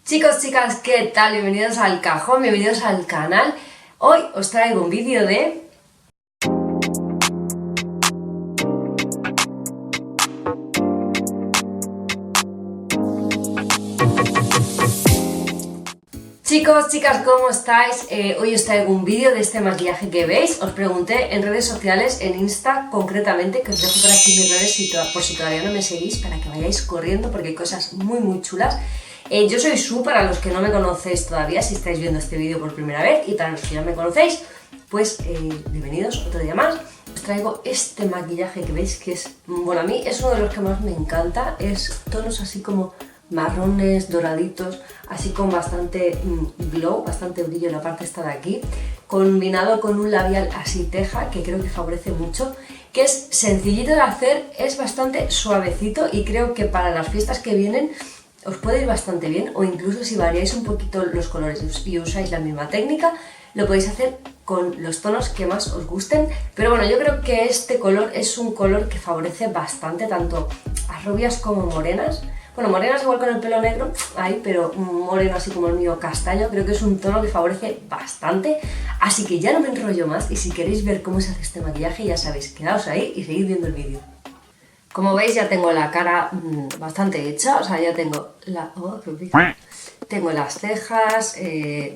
Chicos, chicas, ¿qué tal? Bienvenidos al cajón, bienvenidos al canal. Hoy os traigo un vídeo de... Chicos, chicas, ¿cómo estáis? Hoy os traigo un vídeo de este maquillaje que veis. Os pregunté en redes sociales, en Insta concretamente, que os dejo por aquí mis redes por si todavía no me seguís, para que vayáis corriendo porque hay cosas muy chulas. Yo soy Su, para los que no me conocéis todavía, si estáis viendo este vídeo por primera vez, y para los que ya me conocéis, pues bienvenidos otro día más. Os traigo este maquillaje que veis que es, bueno, a mí es uno de los que más me encanta, es tonos así como marrones, doraditos, así con bastante glow, bastante brillo en la parte esta de aquí, combinado con un labial así teja, que creo que favorece mucho, que es sencillito de hacer, es bastante suavecito y creo que para las fiestas que vienen os puede ir bastante bien, o incluso si variáis un poquito los colores y usáis la misma técnica, lo podéis hacer con los tonos que más os gusten. Pero bueno, yo creo que este color es un color que favorece bastante tanto a rubias como morenas. Bueno, morenas igual con el pelo negro, ahí, pero moreno así como el mío castaño, creo que es un tono que favorece bastante. Así que ya no me enrollo más, y si queréis ver cómo se hace este maquillaje, ya sabéis, quedaos ahí y seguid viendo el vídeo. Como veis, ya tengo la cara bastante hecha, o sea, ya tengo la... Oh, qué pica. Tengo las cejas,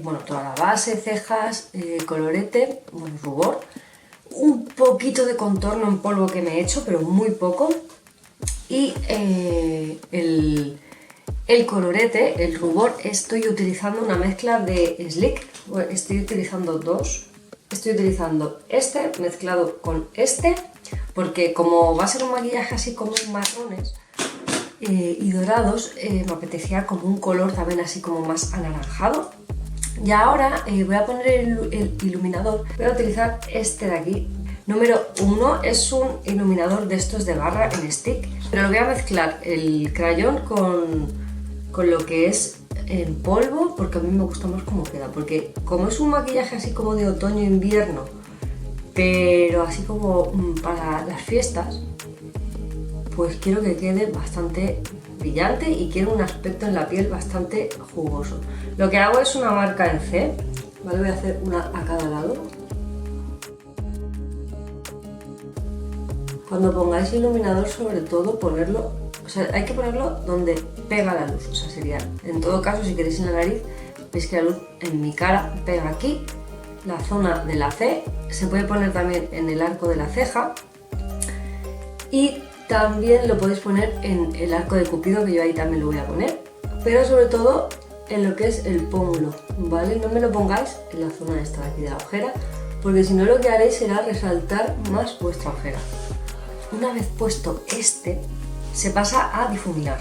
bueno, toda la base, cejas, colorete, bueno, rubor, un poquito de contorno en polvo que me he hecho, pero muy poco, y el colorete, el rubor, estoy utilizando una mezcla de Sleek, estoy utilizando dos, estoy utilizando este mezclado con este, porque como va a ser un maquillaje así como marrones y dorados, me apetecía como un color también así como más anaranjado. Y ahora voy a poner el iluminador, voy a utilizar este de aquí, número 1, es un iluminador de estos de barra en stick, pero lo voy a mezclar el crayón con lo que es en polvo, porque a mí me gusta más cómo queda, porque como es un maquillaje así como de otoño-invierno, pero así como para las fiestas, pues quiero que quede bastante brillante y quiero un aspecto en la piel bastante jugoso. Lo que hago es una marca en C, ¿vale? Voy a hacer una a cada lado. Cuando pongáis iluminador, sobre todo ponerlo, o sea, hay que ponerlo donde pega la luz, o sea, sería, en todo caso, si queréis en la nariz, veis que la luz en mi cara pega aquí, la zona de la C, se puede poner también en el arco de la ceja y también lo podéis poner en el arco de Cupido, que yo ahí también lo voy a poner, pero sobre todo en lo que es el pómulo, ¿vale? No me lo pongáis en la zona esta de aquí de la ojera, porque si no lo que haréis será resaltar más vuestra ojera. Una vez puesto este, se pasa a difuminar.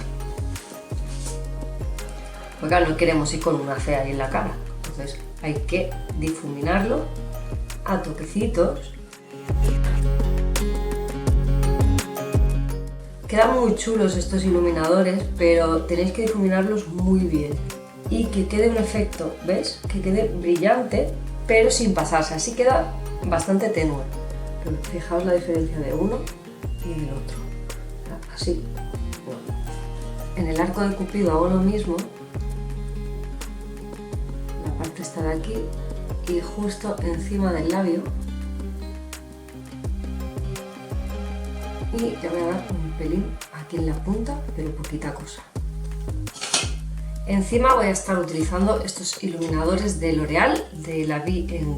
Porque claro, no queremos ir con una C ahí en la cara, entonces hay que difuminarlo a toquecitos. Quedan muy chulos estos iluminadores, pero tenéis que difuminarlos muy bien y que quede un efecto, ¿ves? Que quede brillante, pero sin pasarse, así queda bastante tenue. Pero fijaos la diferencia de uno y del otro, así. Bueno. En el arco de Cupido hago lo mismo, la parte está de aquí y justo encima del labio, y ya voy a dar un pelín aquí en la punta, pero poquita cosa. Encima voy a estar utilizando estos iluminadores de L'Oreal, de la Vi en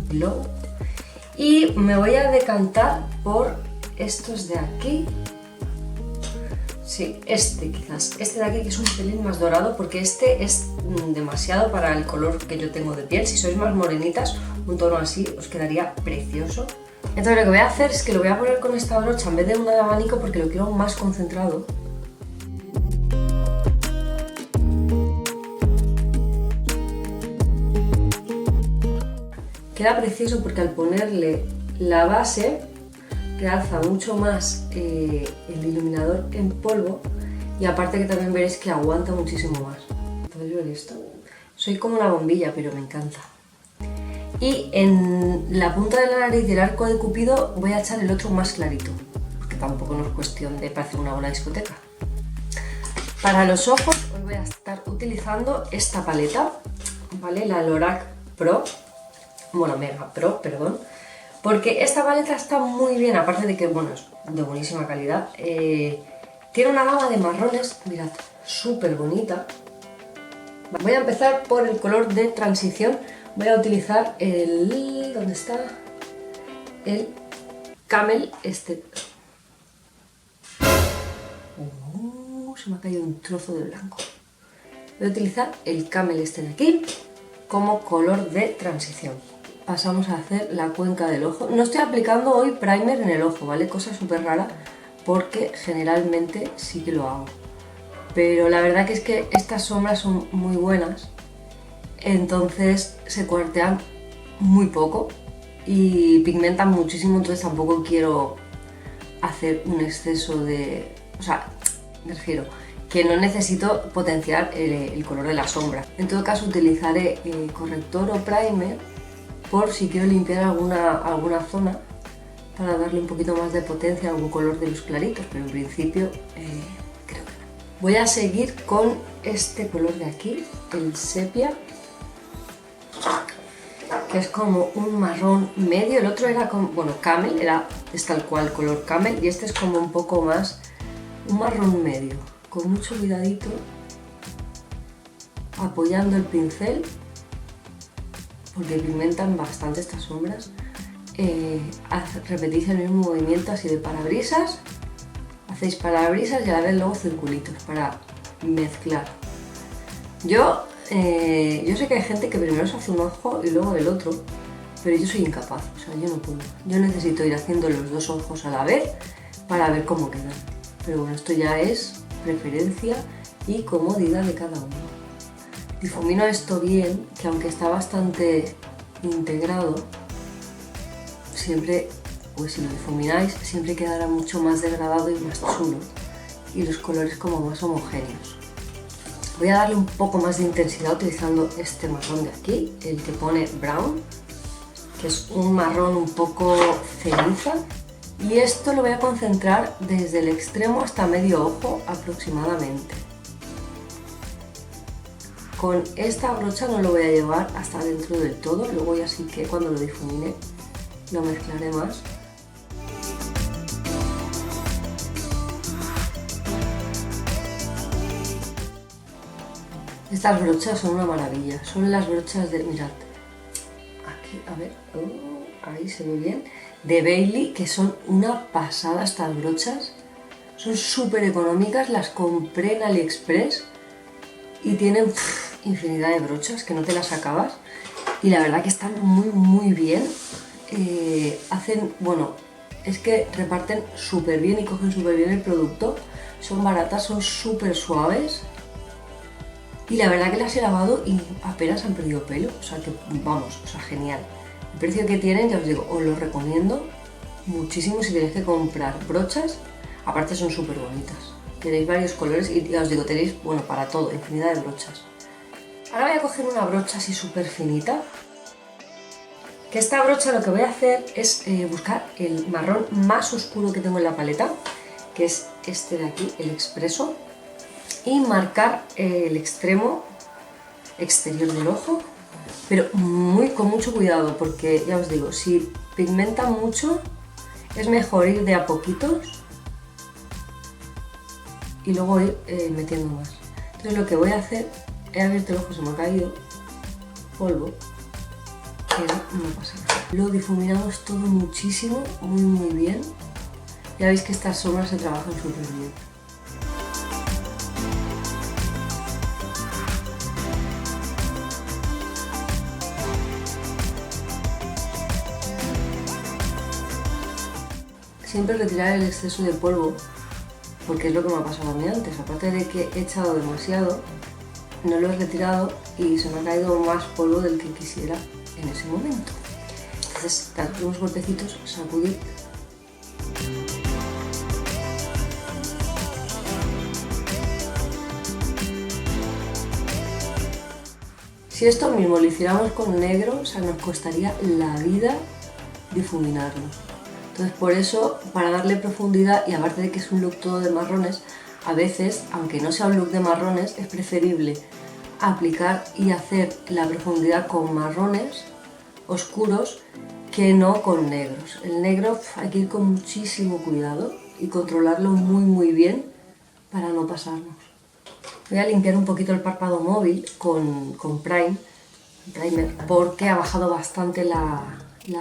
Glow, y me voy a decantar por estos de aquí. Sí, este quizás, este de aquí, que es un pelín más dorado, porque este es demasiado para el color que yo tengo de piel. Si sois más morenitas, un tono así os quedaría precioso. Entonces lo que voy a hacer es que lo voy a poner con esta brocha en vez de una de abanico, porque lo quiero más concentrado. Queda precioso porque al ponerle la base realza mucho más el iluminador en polvo, y aparte que también veréis que aguanta muchísimo más. ¿Podéis ver esto? Soy como una bombilla, pero me encanta. Y en la punta de la nariz del arco de Cupido voy a echar el otro más clarito, porque tampoco no es cuestión de parecer una buena discoteca. Para los ojos hoy voy a estar utilizando esta paleta, ¿vale? La Lorac Pro, bueno, Mega Pro, perdón. Porque esta paleta está muy bien, aparte de que, bueno, es de buenísima calidad. Tiene una gama de marrones, mirad, súper bonita. Voy a empezar por el color de transición. Voy a utilizar el... ¿dónde está? El Camel, este... se me ha caído un trozo de blanco. Voy a utilizar el Camel este de aquí como color de transición. Pasamos a hacer la cuenca del ojo. No estoy aplicando hoy primer en el ojo, ¿vale? Cosa súper rara porque generalmente sí que lo hago. Pero la verdad que es que estas sombras son muy buenas, entonces se cuartean muy poco y pigmentan muchísimo, entonces tampoco quiero hacer un exceso de... O sea, me refiero que no necesito potenciar el color de la sombra. En todo caso utilizaré corrector o primer por si quiero limpiar alguna zona para darle un poquito más de potencia a algún color de los claritos, pero en principio creo que no. Voy a seguir con este color de aquí, el sepia, que es como un marrón medio. El otro era como, bueno, camel, es tal cual color camel, y este es como un poco más, un marrón medio, con mucho cuidadito, apoyando el pincel, porque pigmentan bastante estas sombras. Repetís el mismo movimiento así de parabrisas, hacéis parabrisas y a la vez luego circulitos para mezclar. Yo sé que hay gente que primero se hace un ojo y luego el otro, pero yo soy incapaz, o sea, yo no puedo. Yo necesito ir haciendo los dos ojos a la vez para ver cómo quedan. Pero bueno, esto ya es preferencia y comodidad de cada uno. Difumino esto bien, que aunque está bastante integrado, siempre, pues si lo difumináis, siempre quedará mucho más degradado y más chulo, y los colores como más homogéneos. Voy a darle un poco más de intensidad utilizando este marrón de aquí, el que pone brown, que es un marrón un poco ceniza, y esto lo voy a concentrar desde el extremo hasta medio ojo aproximadamente. Con esta brocha no lo voy a llevar hasta dentro del todo, luego ya sí que cuando lo difumine lo mezclaré más. Estas brochas son una maravilla, son las brochas de, mirad, aquí, a ver, ahí se ve bien, de Bailey, que son una pasada estas brochas, son súper económicas, las compré en AliExpress y tienen infinidad de brochas que no te las acabas, y la verdad que están muy bien. Hacen, bueno, es que reparten súper bien y cogen súper bien el producto, son baratas, son súper suaves, y la verdad que las he lavado y apenas han perdido pelo, o sea que vamos, o sea, genial. El precio que tienen, ya os digo, os lo recomiendo muchísimo si tenéis que comprar brochas, aparte son súper bonitas, tenéis varios colores y ya os digo, tenéis, bueno, para todo, infinidad de brochas. Ahora voy a coger una brocha así súper finita, que esta brocha lo que voy a hacer es buscar el marrón más oscuro que tengo en la paleta, que es este de aquí, el expreso, y marcar el extremo exterior del ojo, pero con mucho cuidado, porque ya os digo, si pigmenta mucho es mejor ir de a poquitos y luego ir metiendo más. Entonces lo que voy a hacer, he abierto el ojo, se me ha caído polvo, pero no pasa nada. Lo difuminamos todo muchísimo, muy bien. Ya veis que estas sombras se trabajan súper bien. Siempre retirar el exceso de polvo, porque es lo que me ha pasado a mí antes. Aparte de que he echado demasiado, no lo he retirado y se me ha caído más polvo del que quisiera en ese momento. Entonces, dar unos golpecitos, sacudir. Si esto mismo lo hiciéramos con negro, o sea, nos costaría la vida difuminarlo. Entonces por eso, para darle profundidad, y aparte de que es un look todo de marrones, a veces, aunque no sea un look de marrones, es preferible aplicar y hacer la profundidad con marrones oscuros que no con negros. El negro hay que ir con muchísimo cuidado y controlarlo muy bien para no pasarnos. Voy a limpiar un poquito el párpado móvil con primer, porque ha bajado bastante la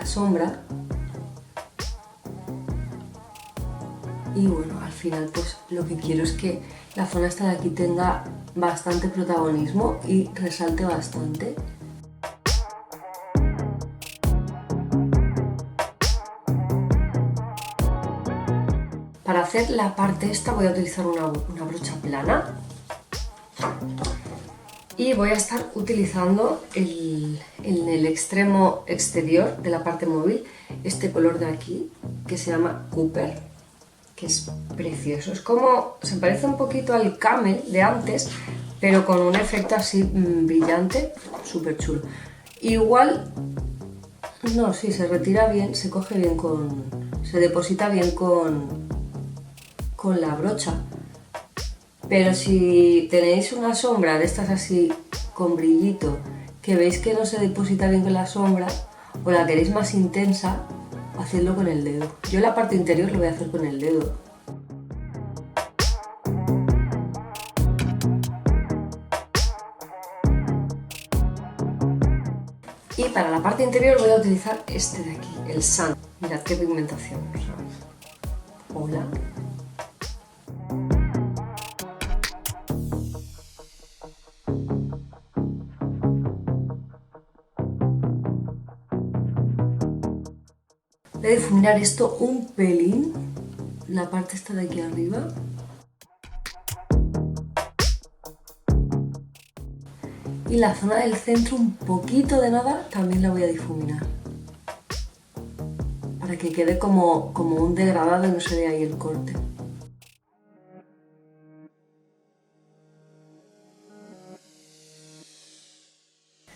sombra. Y bueno, al final pues lo que quiero es que la zona esta de aquí tenga bastante protagonismo y resalte bastante. Para hacer la parte esta voy a utilizar una brocha plana y voy a estar utilizando en el extremo exterior de la parte móvil este color de aquí que se llama Cooper, que es precioso. Es como, se parece un poquito al camel de antes, pero con un efecto así brillante, súper chulo. Igual, no, sí, se retira bien, se coge bien se deposita bien con la brocha. Pero si tenéis una sombra de estas así con brillito, que veis que no se deposita bien con la sombra, o la queréis más intensa, hacedlo con el dedo. Yo la parte interior lo voy a hacer con el dedo. Y para la parte interior voy a utilizar este de aquí, el Sun. Mirad qué pigmentación, ¿sabes? Hola. Voy a difuminar esto un pelín, la parte esta de aquí arriba. Y la zona del centro, un poquito de nada, también la voy a difuminar. Para que quede como un degradado y no se vea ahí el corte.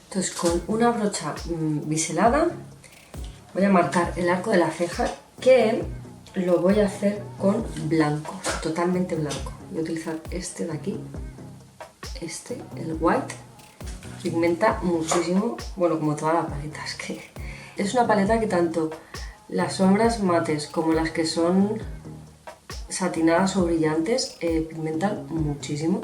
Entonces con una brocha biselada voy a marcar el arco de la ceja, que lo voy a hacer con blanco, totalmente blanco. Voy a utilizar este de aquí, el white. Pigmenta muchísimo, bueno, como toda la paleta, es que es una paleta que tanto las sombras mates como las que son satinadas o brillantes pigmentan muchísimo.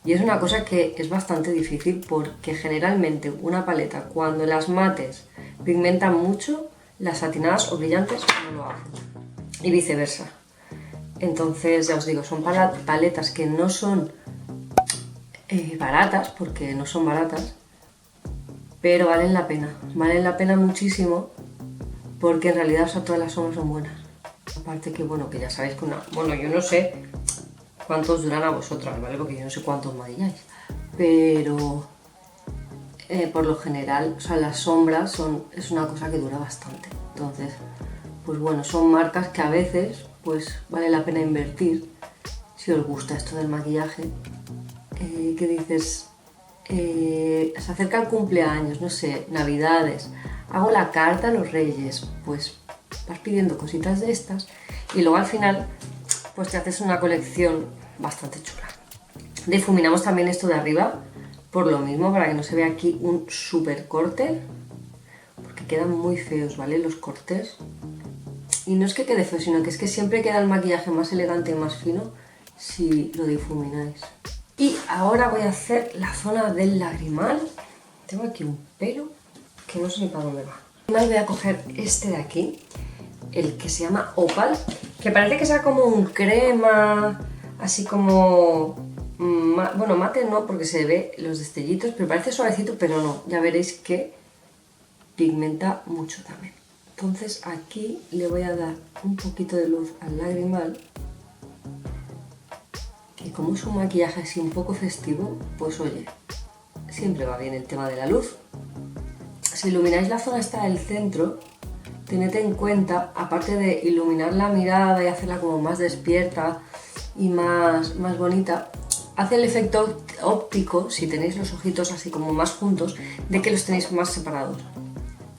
Y es una cosa que es bastante difícil porque generalmente una paleta, cuando las mates pigmentan mucho, las satinadas o brillantes no lo hacen. Y viceversa. Entonces, ya os digo, son paletas que no son baratas, porque no son baratas, pero valen la pena muchísimo, porque en realidad, o sea, todas las sombras son buenas. Aparte que, bueno, que ya sabéis que bueno, yo no sé cuántos duran a vosotras, ¿vale? Porque yo no sé cuántos maquilláis, pero por lo general, o sea, las sombras es una cosa que dura bastante. Entonces, pues bueno, son marcas que a veces, pues vale la pena invertir, si os gusta esto del maquillaje. Que dices, se acerca el cumpleaños, no sé, navidades, hago la carta a los reyes, pues vas pidiendo cositas de estas y luego al final pues te haces una colección bastante chula. Difuminamos también esto de arriba por lo mismo, para que no se vea aquí un súper corte, porque quedan muy feos, ¿vale? Los cortes. Y no es que quede feo, sino que es que siempre queda el maquillaje más elegante y más fino si lo difumináis. Y ahora voy a hacer la zona del lagrimal. Tengo aquí un pelo que no sé ni para dónde va. Voy a coger este de aquí, el que se llama Opal, que parece que sea como un crema, así como... bueno, mate no, porque se ve los destellitos, pero parece suavecito, pero no. Ya veréis que pigmenta mucho también. Entonces aquí le voy a dar un poquito de luz al lagrimal. Y como es un maquillaje así un poco festivo, pues oye, siempre va bien el tema de la luz. Si ilumináis la zona esta del centro, tened en cuenta, aparte de iluminar la mirada y hacerla como más despierta y más bonita, hace el efecto óptico, si tenéis los ojitos así como más juntos, de que los tenéis más separados.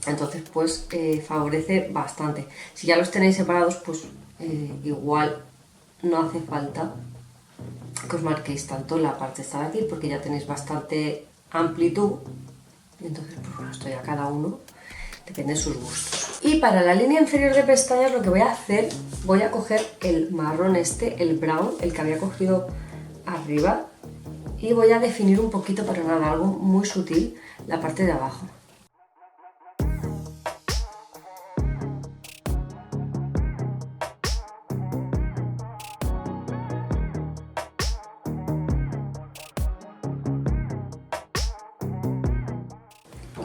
Entonces pues favorece bastante. Si ya los tenéis separados, pues igual no hace falta que os marquéis tanto la parte esta de aquí, porque ya tenéis bastante amplitud. Y entonces, pues bueno, esto ya cada uno depende de sus gustos. Y para la línea inferior de pestañas lo que voy a hacer, voy a coger el marrón este, el brown, el que había cogido arriba, y voy a definir un poquito, pero nada, algo muy sutil, la parte de abajo.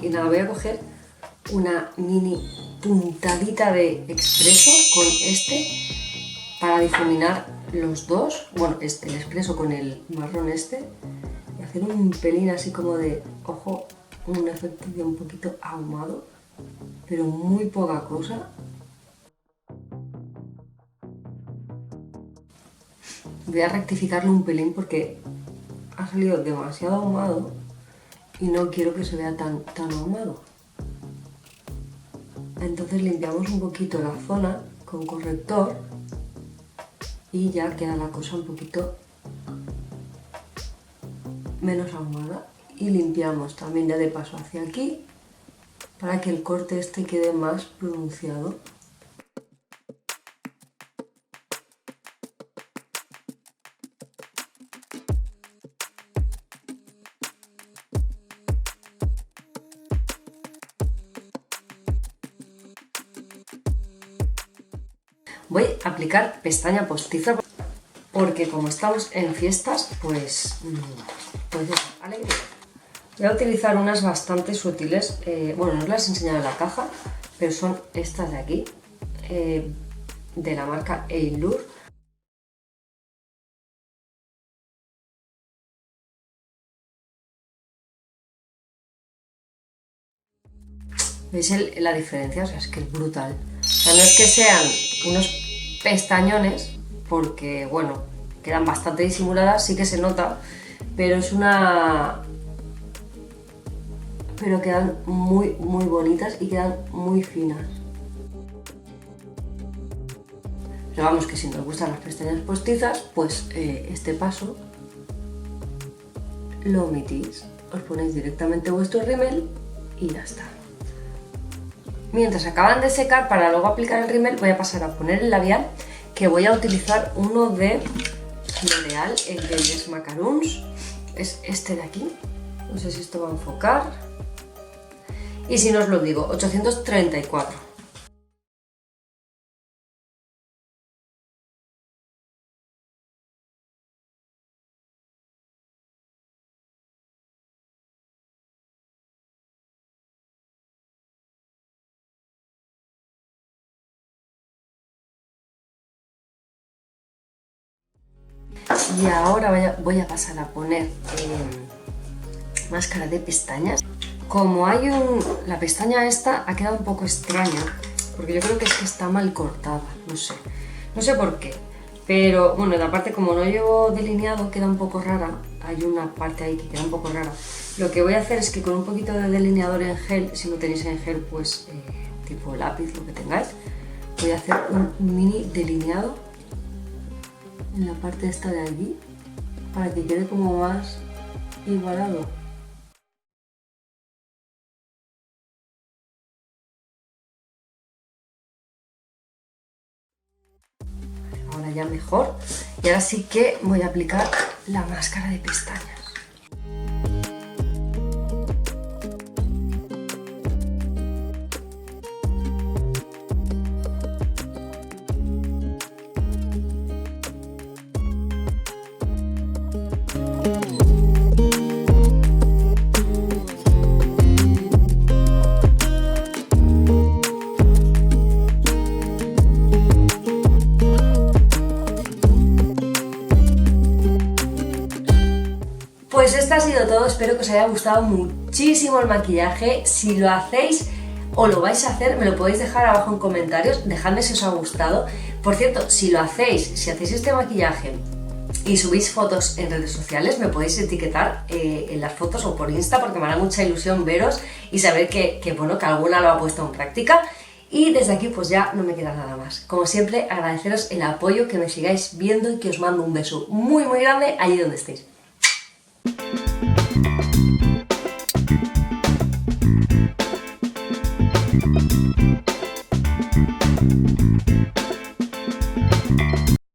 Y nada, voy a coger una mini puntadita de expreso con este para difuminar los dos, bueno, el expreso con el marrón este, y hacer un pelín así como de, ojo, un efecto de un poquito ahumado, pero muy poca cosa. Voy a rectificarlo un pelín porque ha salido demasiado ahumado y no quiero que se vea tan ahumado. Entonces limpiamos un poquito la zona con corrector y ya queda la cosa un poquito menos ahumada. Y limpiamos también ya de paso hacia aquí para que el corte este quede más pronunciado. Voy a aplicar pestaña postiza porque como estamos en fiestas, pues alegría. Voy a utilizar unas bastante sutiles, bueno, no os las he enseñado en la caja, pero son estas de aquí, de la marca Eylure. ¿Veis la diferencia? O sea, es que es brutal. O sea, no es que sean unos pestañones, porque, bueno, quedan bastante disimuladas, sí que se nota, pero es una... pero quedan muy bonitas y quedan muy finas. Pero vamos, que si nos gustan las pestañas postizas, pues este paso lo omitís. Os ponéis directamente vuestro rímel y ya está. Mientras acaban de secar, para luego aplicar el rímel, voy a pasar a poner el labial, que voy a utilizar uno de L'Oreal, el de Les Macaroons. Es este de aquí. No sé si esto va a enfocar. Y si no os lo digo, 834. Y ahora voy a pasar a poner máscara de pestañas. Como hay la pestaña esta ha quedado un poco extraña, porque yo creo que es que está mal cortada, no sé por qué. Pero bueno, la parte como no llevo delineado queda un poco rara, hay una parte ahí que queda un poco rara. Lo que voy a hacer es que con un poquito de delineador en gel, si no tenéis en gel pues tipo lápiz, lo que tengáis, voy a hacer un mini delineado en la parte esta de aquí, para que quede como más igualado. Ahora ya mejor, y ahora sí que voy a aplicar la máscara de pestañas. Pues esto ha sido todo, espero que os haya gustado muchísimo el maquillaje. Si lo hacéis o lo vais a hacer, me lo podéis dejar abajo en comentarios, dejadme si os ha gustado. Por cierto, si hacéis este maquillaje y subís fotos en redes sociales, me podéis etiquetar en las fotos o por Insta, porque me hará mucha ilusión veros y saber que alguna lo ha puesto en práctica. Y desde aquí pues ya no me queda nada más. Como siempre, agradeceros el apoyo, que me sigáis viendo y que os mando un beso muy muy grande allí donde estéis.